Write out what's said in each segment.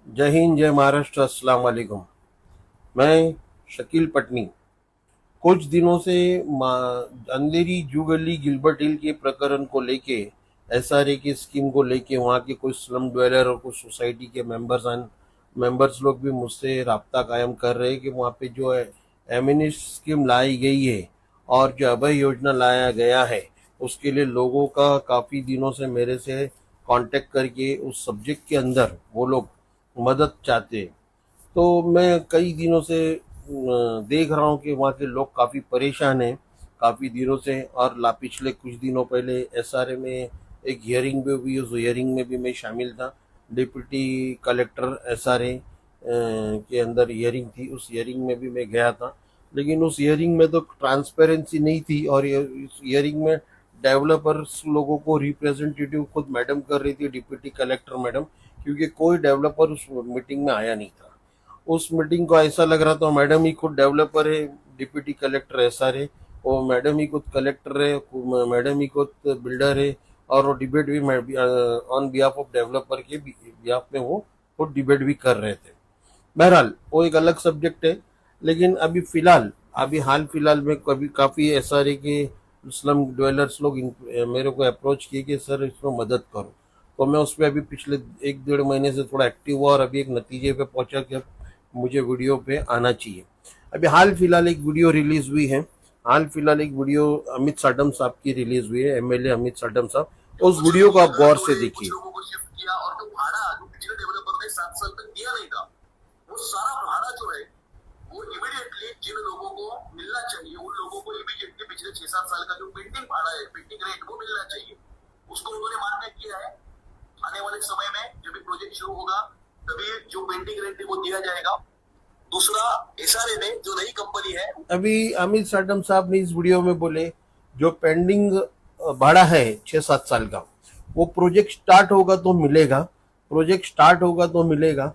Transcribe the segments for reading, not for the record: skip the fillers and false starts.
जय हिंद, जय महाराष्ट्र, अस्सलाम वालेकुम। मैं शकील पटनी। कुछ दिनों से अंधेरी जू गली गिलबर्ट हिल के प्रकरण को लेके, एसआरए की स्कीम को लेके वहाँ के कुछ स्लम ड्वेलर और कुछ सोसाइटी के मेंबर्स लोग भी मुझसे राब्ता कायम कर रहे हैं कि वहाँ पे जो है एमिनिस्ट स्कीम लाई गई है और जो अभय योजना लाया गया है उसके लिए लोगों का काफ़ी दिनों से मेरे से कांटेक्ट करके उस सब्जेक्ट के अंदर वो लोग मदद चाहते हैं। तो मैं कई दिनों से देख रहा हूँ कि वहाँ के लोग काफ़ी परेशान हैं काफ़ी दिनों से। और पिछले कुछ दिनों पहले एसआरए में एक हियरिंग भी हुई, उस हियरिंग में भी मैं शामिल था। डिप्टी कलेक्टर एसआरए के अंदर हियरिंग थी, उस हियरिंग में भी मैं गया था। लेकिन उस हियरिंग में तो ट्रांसपेरेंसी नहीं थी और इस हियरिंग में डेवलपर्स लोगों को रिप्रेजेंटेटिव खुद मैडम कर रही थी, डिप्टी कलेक्टर मैडम, क्योंकि कोई डेवलपर उस मीटिंग में आया नहीं था। उस मीटिंग को ऐसा लग रहा था मैडम ही खुद डेवलपर है, डिप्टी कलेक्टर एसआरए, वो मैडम ही खुद कलेक्टर है, मैडम ही खुद बिल्डर है। और वो डिबेट भी ऑन बिहाफ ऑफ डेवलपर के बिहाफ में वो खुद डिबेट भी कर रहे थे। बहरहाल वो एक अलग सब्जेक्ट है। लेकिन अभी हाल फिलहाल में कभी काफ़ी एसआरए के स्लम ड्वेलर्स लोग मेरे को अप्रोच किए कि सर इसमें मदद करो। तो मैं उस पर अभी पिछले 1-1.5 महीने से थोड़ा एक्टिव हुआ और अभी एक नतीजे पे पहुंचा कि अब मुझे वीडियो पे आना चाहिए। अभी हाल फिलहाल एक वीडियो रिलीज हुई है। हाल फिलहाल एक वीडियो अमित साडम साहब की रिलीज हुई है, एमएलए अमित साडम साहब। तो उस वीडियो को आप गौर से देखिए। लोगों को शिफ्ट किया और जो भाड़ा जो पिछले डेवलपर ने 7 साल तक दिया नहीं था, वो सारा भाड़ा जो है वो इमीडिएटली जिन लोगों को मिलना चाहिए उन लोगों को इमीडिएटली पिछले 6-7 साल का जो पेंडिंग भाड़ा है, पेंडिंग रेट, वो मिलना चाहिए। उसको उन्होंने मान्य किया है। आने वाले समय में जब भी प्रोजेक्ट शुरू होगा तभी जो पेंडिंग रेट है वो दिया जाएगा। दूसरा, एसआरए में जो नई कंपनी है, अभी अमित साडम साहब ने इस वीडियो में बोले जो पेंडिंग भाड़ा है 6-7 साल का, वो प्रोजेक्ट स्टार्ट होगा तो मिलेगा। प्रोजेक्ट स्टार्ट होगा तो मिलेगा।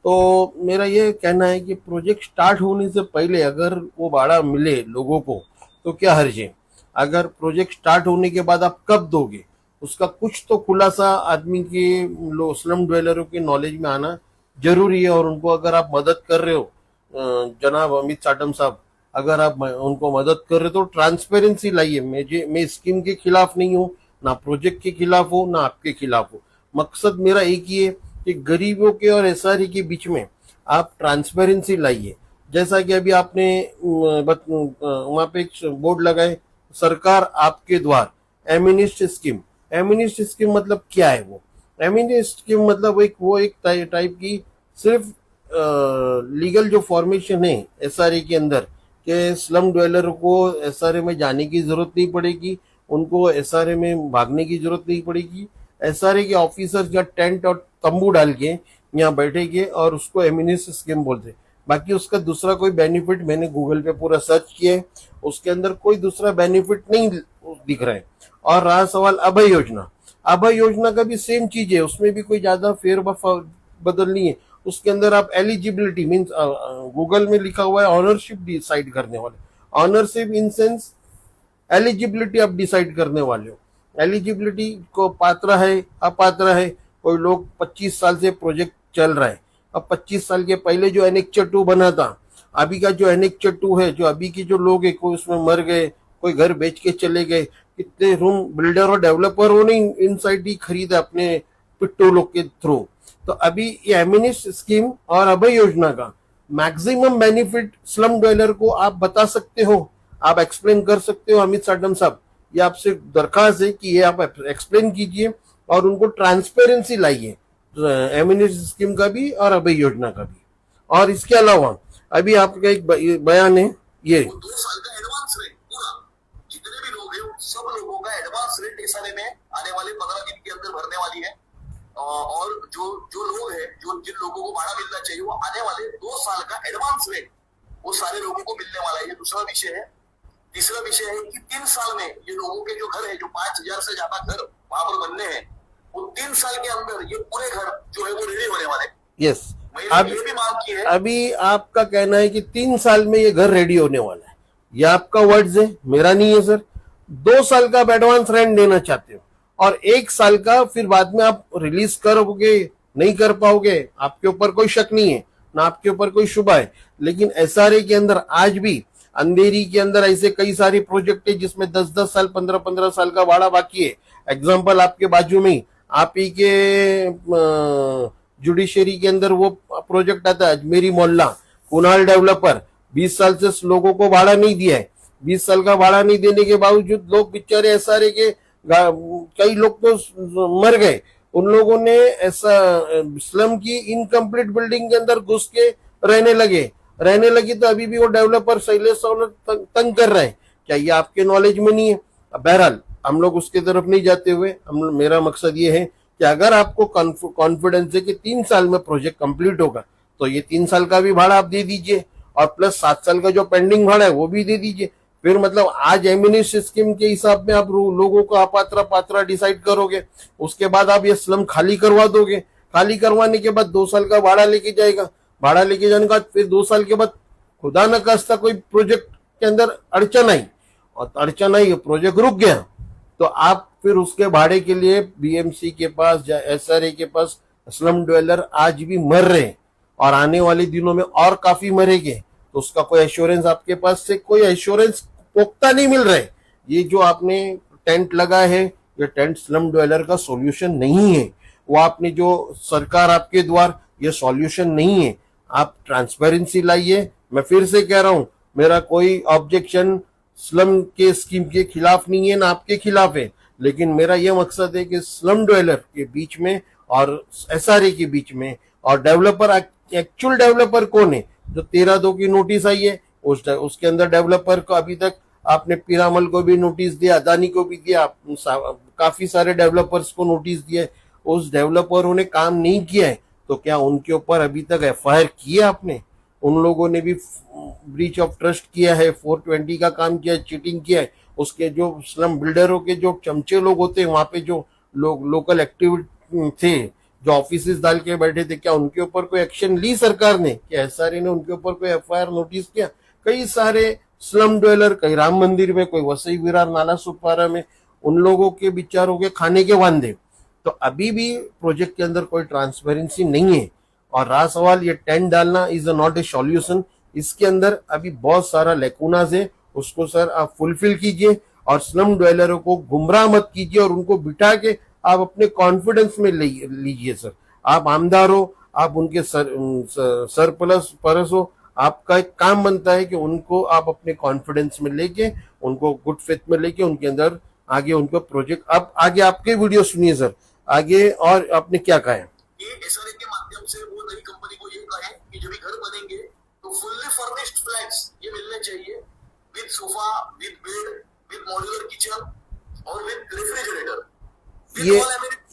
तो मेरा ये कहना है कि प्रोजेक्ट स्टार्ट होने से पहले अगर वो भाड़ा मिले लोगों को तो क्या हर्ज है। अगर प्रोजेक्ट स्टार्ट होने के बाद आप कब दोगे, उसका कुछ तो खुलासा आदमी के स्लम ड्वेलरों के नॉलेज में आना जरूरी है। और उनको अगर आप मदद कर रहे हो, जनाब अमित साटम साहब, अगर आप उनको मदद कर रहे हो तो ट्रांसपेरेंसी लाइए। मैं स्कीम के खिलाफ नहीं हूँ, ना प्रोजेक्ट के खिलाफ हो, ना आपके खिलाफ हो। मकसद मेरा एक ही है कि गरीबों के और एसआरई के बीच में आप ट्रांसपेरेंसी लाइए। जैसा कि अभी आपने वहां पे एक बोर्ड लगाए, सरकार आपके द्वार, एमिनिस्ट स्कीम। एमिनिस्ट स्कीम मतलब क्या है? वो एमिनिस्ट स्कीम मतलब एक टाइप की सिर्फ लीगल जो फॉर्मेशन है एसआरए के अंदर, कि स्लम ड्वेलर को एसआरए में जाने की जरूरत नहीं पड़ेगी, उनको एसआरए में भागने की जरूरत नहीं पड़ेगी। एसआरए के ऑफिसर्स या टेंट और तंबू डाल के यहाँ बैठेंगे और उसको एमिनिस्ट स्कीम बोलते हैं। बाकी उसका दूसरा कोई बेनिफिट, मैंने गूगल पे पूरा सर्च किया है, उसके अंदर कोई दूसरा बेनिफिट नहीं दिख रहा है। और रहा सवाल अभय योजना, अभय योजना का भी सेम चीज है, उसमें भी कोई ज्यादा फेर बदल नहीं है। उसके अंदर आप एलिजिबिलिटी मीन्स गूगल में लिखा हुआ है ऑनरशिप डिसाइड करने वाले। ऑनरशिप इन सेंस एलिजिबिलिटी आप डिसाइड करने वाले हो। एलिजिबिलिटी को पात्र है अपात्र है। कोई लोग 25 साल से प्रोजेक्ट चल रहा है। अब 25 साल के पहले जो एनेक्चर 2 बना था, अभी का जो एनेक्चर 2 है, जो अभी की जो लोग है, कोई उसमें मर गए, कोई घर बेच के चले गए, कितने रूम बिल्डर और डेवलपरों ने इनसाइड ही खरीदा अपने पिट्टू लोग के थ्रू। तो अभी ये एमिनिस्ट स्कीम और अभय योजना का मैक्सिमम बेनिफिट स्लम ड्वेलर को आप बता सकते हो, आप एक्सप्लेन कर सकते हो। अमित साडम साहब, ये आपसे दरखास्त है कि ये आप एक्सप्लेन कीजिए और उनको ट्रांसपेरेंसी लाइए, एमिनिस्ट स्कीम का भी और अभय योजना का भी। और इसके अलावा अभी आपका एक बयान है, ये 2 साल का एडवांस रेट पूरा, जितने भी लोग हैं सब लोगों का एडवांस रेट एसआरए में आने वाले 15 दिन के अंदर भरने वाली है। और जो जो लोग हैं, जो जिन लोगों को भाड़ा मिलना चाहिए, वो आने वाले 2 साल का एडवांस रेट वो सारे लोगों को मिलने वाला है। ये दूसरा विषय है। तीसरा विषय है कि 3 साल में ये लोगों के जो घर है, जो 5,000 से ज्यादा घर वहां पर बनने हैं, वो 3 साल के अंदर ये पूरे घर जो है वो रेडी होने वाले। यस, अब ये भी मांग की है। अभी आपका कहना है कि 3 साल में ये घर रेडी होने वाला है, ये आपका वर्ड्स है, मेरा नहीं है सर। 2 साल का आप एडवांस रेंट देना चाहते हो और 1 साल का फिर बाद में आप रिलीज करोगे नहीं कर पाओगे, आपके ऊपर कोई शक नहीं है, ना आपके ऊपर कोई शुबा है। लेकिन एसआरए के अंदर आज भी अंधेरी के अंदर ऐसे कई सारे प्रोजेक्ट है जिसमें 10-10 साल 15-15 साल का भाड़ा बाकी है। एग्जाम्पल आपके बाजू में ही आप ही के जुडिशरी के अंदर वो प्रोजेक्ट आता है अजमेरी मोहल्ला, कुणाल डेवलपर 20 साल से लोगों को भाड़ा नहीं दिया है। 20 साल का भाड़ा नहीं देने के बावजूद लोग बेचारे एसआरए के कई लोग तो मर गए। उन लोगों ने ऐसा स्लम की इनकम्प्लीट बिल्डिंग के अंदर घुस के रहने लगी तो अभी भी वो डेवलपर शैलेश सोलर तंग कर रहे हैं। क्या ये आपके नॉलेज में नहीं है? बहरहाल हम लोग उसके तरफ नहीं जाते हुए मेरा मकसद ये है कि अगर आपको कॉन्फिडेंस है कि 3 साल में प्रोजेक्ट कंप्लीट होगा तो ये 3 साल का भी भाड़ा आप दे दीजिए और प्लस 7 साल का जो पेंडिंग भाड़ा है वो भी दे दीजिए। फिर मतलब आज एमिनेस स्कीम के हिसाब में आप लोगों को अपात्र पात्र डिसाइड करोगे, उसके बाद आप ये स्लम खाली करवा दोगे। खाली करवाने के बाद 2 साल का भाड़ा लेके जाएगा, भाड़ा लेके जाने के बाद फिर 2 साल के बाद खुदा न खास्ता कोई प्रोजेक्ट के अंदर अड़चन आई और अड़चन आई प्रोजेक्ट रुक गया तो आप फिर उसके भाड़े के लिए बीएमसी के पास या एसआरए के पास स्लम ड्वेलर आज भी मर रहे हैं और आने वाले दिनों में और काफी मरेंगे। तो उसका कोई एश्योरेंस आपके पास से कोई एश्योरेंस पुख्ता नहीं मिल रहा है। ये जो आपने टेंट लगा है ये टेंट स्लम ड्वेलर का सॉल्यूशन नहीं है। वो आपने जो सरकार आपके द्वार ये सॉल्यूशन नहीं है। आप ट्रांसपेरेंसी लाइए। मैं फिर से कह रहा हूं मेरा कोई ऑब्जेक्शन स्लम के स्कीम के खिलाफ नहीं है ना आपके खिलाफ है, लेकिन मेरा यह मकसद है कि स्लम ड्वेलर के बीच में और एसआरए के बीच में और डेवलपर एक्चुअल डेवलपर कौन है। जो 13/2 की नोटिस आई है उसके अंदर डेवलपर को अभी तक आपने पीरामल को भी नोटिस दिया, अदानी को भी दिया, काफी सारे डेवलपर्स को नोटिस दिया। उस डेवलपरों ने काम नहीं किया है तो क्या उनके ऊपर अभी तक एफआईआर की है आपने? उन लोगों ने भी ब्रीच ऑफ ट्रस्ट किया है, 420 का काम किया है, चीटिंग किया है। उसके जो स्लम बिल्डरों के जो चमचे लोग होते हैं वहां पे जो लोग लोकल एक्टिविटी थे जो ऑफिस डाल के बैठे थे, क्या उनके ऊपर कोई एक्शन ली सरकार ने? क्या एसआरए ने उनके ऊपर कोई एफआईआर नोटिस किया? कई सारे स्लम ड्वेलर, कई राम मंदिर में, कोई वसई विरार नाला सुपारा में, उन लोगों के विचारों के खाने के वांदे। तो अभी भी प्रोजेक्ट के अंदर कोई ट्रांसपेरेंसी नहीं है। और रहा सवाल ये टेंट डालना इज नॉट ए सॉल्यूशन, इसके अंदर अभी बहुत सारा लेकुनाज है, उसको सर आप फुलफिल कीजिए और स्लम ड्वेलरों को गुमराह मत कीजिए और उनको बिठा के आप अपने कॉन्फिडेंस में लीजिए। सर आप आमदार हो, आप उनके सर परस हो, आपका एक काम बनता है कि उनको आप अपने कॉन्फिडेंस में लेके उनको गुड फेथ में लेके उनके अंदर आगे उनको प्रोजेक्ट। अब आगे आपके वीडियो सुनिए सर, आगे और आपने क्या कहा है? एसआरए के माध्यम से वो नई कंपनी को ये कहे कि जब भी घर बनेंगे तो फुल्ली फर्निश्ड फ्लैट्स ये मिलने चाहिए with sofa, with bed, with modular kitchen और विद रेफ्रिजरेटर।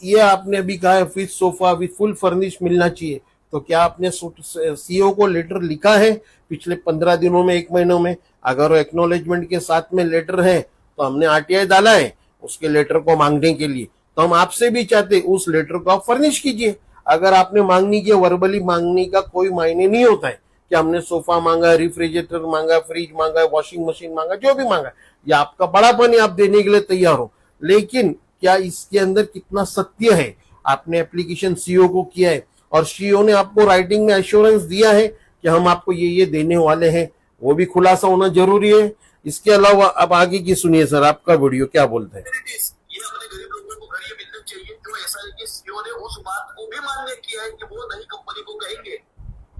ये आपने अभी कहा है with sofa with full furnish मिलना चाहिए, तो क्या आपने सीईओ को लेटर लिखा है पिछले 15 दिनों में, 1 महीनों में? अगर वो एक्नॉलेजमेंट के साथ में लेटर है तो हमने आरटीआई डाला है उसके लेटर को मांगने के लिए, तो हम आपसे भी चाहते उस लेटर को आप फर्निश कीजिए। अगर आपने मांगनी की, वर्बली मांगने का कोई मायने नहीं होता है कि हमने सोफा मांगा, रेफ्रिजरेटर मांगा, फ्रिज मांगा, वॉशिंग मशीन मांगा, जो भी मांगा, ये आपका बड़ापन है, आप देने के लिए तैयार हो। लेकिन क्या इसके अंदर कितना सत्य है? आपने एप्लीकेशन सीईओ को किया है और सीईओ ने आपको राइटिंग में एश्योरेंस दिया है कि हम आपको ये देने वाले हैं, वो भी खुलासा होना जरूरी है। इसके अलावा अब आगे की सुनिए सर, आपका वीडियो क्या बोलते हैं? ये अपने गरीब लोगों को घर ये मिलना चाहिए। जो एसआरए के सीईओ ने उस बात को भी मान्य किया है कि वो नई कंपनी को कहेंगे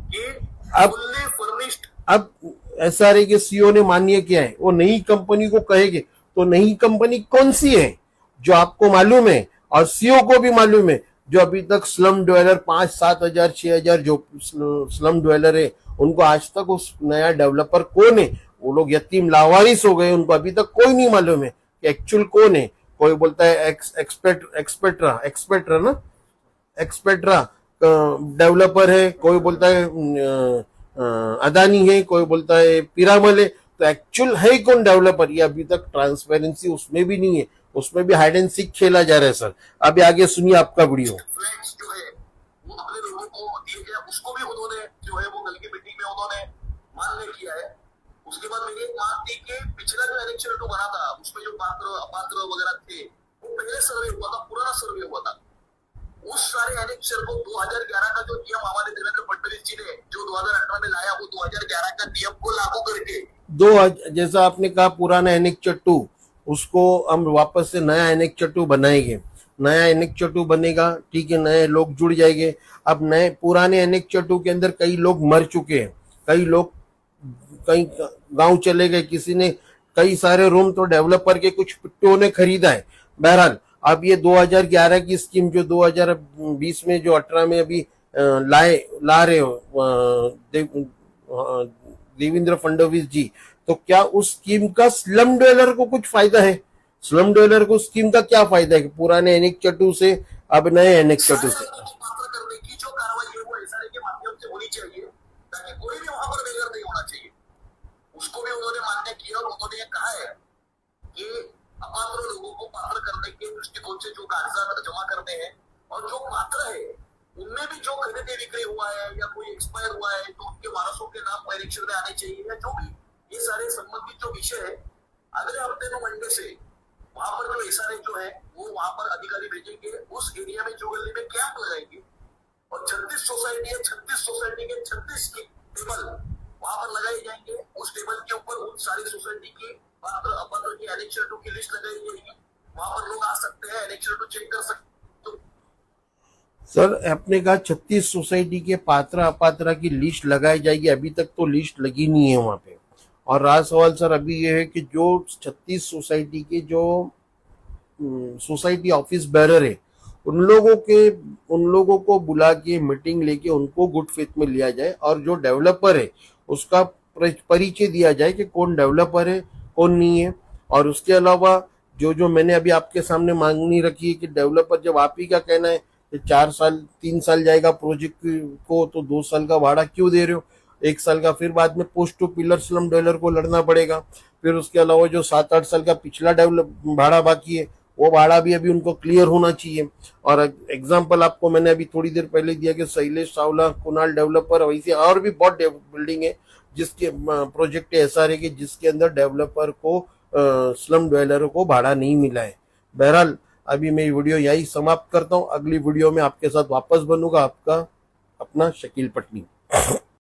कि फुल्ली फर्निश्ड। अब एसआरए के सीईओ ने मान्य किया है, वो नई कंपनी को कहेंगे, तो नई कंपनी कौन सी है जो आपको मालूम है और सीईओ को भी मालूम है? जो अभी तक स्लम ड्वेलर 5-7 हजार 6 हजार जो स्लम ड्वेलर है उनको आज तक उस नया डेवलपर कौन है, वो लोग यतीम लावारिस हो गए, उनको अभी तक कोई नहीं मालूम है कि एक्चुअल कौन है। कोई बोलता है एक्सपेक्ट्रा ना, एक्सपेक्ट्रा डेवलपर है, कोई बोलता है अदानी है, कोई बोलता है पीरामल है। तो एक्चुअल है कौन डेवलपर, ये अभी तक ट्रांसपेरेंसी उसमें भी नहीं है, उसमें भी हाइड एंड सीक खेला जा रहा है सर। अभी आगे सुनिए आपका वीडियो। फ्लैट्स जो है वो अपने लोगों को दिए गया, उसको भी उन्होंने जो है वो कल की मीटिंग में उन्होंने मान्य किया है। उसके बाद मेरी एक बात थी कि पिछला जो इलेक्शन जो बना था उसमें जो पात्र अपात्र वगैरह थे वो पहले सर्वे हुआ था, पुराना सर्वे हुआ था। उस सारे एनेक्चर को 2011 का जो नियम हमारे देवेंद्र फडणवीस जी ने जो 2018 में लाया, वो 2011 का नियम को लागू करके जैसा आपने कहा पुराना एनेक्चर 2, उसको हम वापस से नया एनेक्चर 2 बनाएंगे। नया एनेक्चर 2 बनेगा, ठीक है, नए लोग जुड़ जाएंगे। अब नए पुराने एनेक्चर 2 के अंदर कई लोग मर चुके हैं, कई लोग कई गांव चले गए, किसी ने कई सारे रूम तो डेवलपर के कुछ पिट्टुओं ने खरीदा है। बहरहाल अब ये 2011 की स्कीम जो 2020 में जो 18 में अभी ला रहे हो देवेंद्र फडणवीस जी, तो क्या उस स्कीम का स्लम डवेलर को कुछ फायदा है? स्लम डवेलर को स्कीम का क्या फायदा है कि पुराने एनेक्चर 2 से अब नए एनेक्चर 2 से? पात्र करने की जो कार्रवाई है वो एसआरए के माध्यम से होनी चाहिए, ताकि कोई भी वहां पर बेघर नहीं होना चाहिए। उसको भी उन्होंने मान्य किया और उन्होंने ये कहा है कि अपात्र लोगों को पात्र करने के दृष्टिकोण से जो कागजात जमा करते हैं, और जो पात्र है उनमें भी जो खरीदे बिक्री हुआ है या कोई एक्सपायर हुआ है तो उनके वारसों के नाम परीक्षण में आने चाहिए, या जो भी ये सारे संबंधित जो विषय है, अगले हफ्ते में मंडे से वहां पर जो एसआरए जो है वो वहां पर अधिकारी भेजेंगे, उस एरिया में जो गली में कैंप लगाएंगे, और 36 सोसाइटी है, 36 सोसाइटी के 36 की टेबल वहां पर लगाए जाएंगे। उस टेबल के ऊपर उन सारी सोसाइटी की पात्र अपात्र की एनेक्चर 2 की लिस्ट लगाई जाएगी। वहां पर लोग आ सकते हैं, एनेक्चर 2 चेक कर सकते हैं। तो सर आपने कहा 36 सोसाइटी के पात्र अपात्र की लिस्ट लगाई जाएगी, अभी तक तो लिस्ट लगी नहीं है वहां पे। और रहा सवाल सर अभी ये है कि जो 36 सोसाइटी के जो सोसाइटी ऑफिस बेरर है, उन लोगों को बुला के मीटिंग लेके उनको गुड फेथ में लिया जाए, और जो डेवलपर है उसका परिचय दिया जाए कि कौन डेवलपर है कौन नहीं है। और उसके अलावा जो जो मैंने अभी आपके सामने मांगनी रखी है कि डेवलपर, जब आप ही का कहना है कि 4 साल 3 साल जाएगा प्रोजेक्ट को, तो 2 साल का भाड़ा क्यों दे रहे हो? 1 साल का फिर बाद में post to pillar slum dweller को लड़ना पड़ेगा। फिर उसके अलावा जो 7-8 साल का पिछला डेवलप भाड़ा बाकी है, वो भाड़ा भी अभी उनको क्लियर होना चाहिए। और एग्जाम्पल आपको मैंने अभी थोड़ी देर पहले दिया कि शैलेश चावला कुणाल डेवलपर, वैसे और भी बहुत बिल्डिंग है जिसके प्रोजेक्ट एसआरए के जिसके अंदर डेवलपर को स्लम डवेलरों को भाड़ा नहीं मिला है। बहरहाल अभी मैं वीडियो यही समाप्त करता हूँ, अगली वीडियो में आपके साथ वापस बनूंगा। आपका अपना शकील पटनी।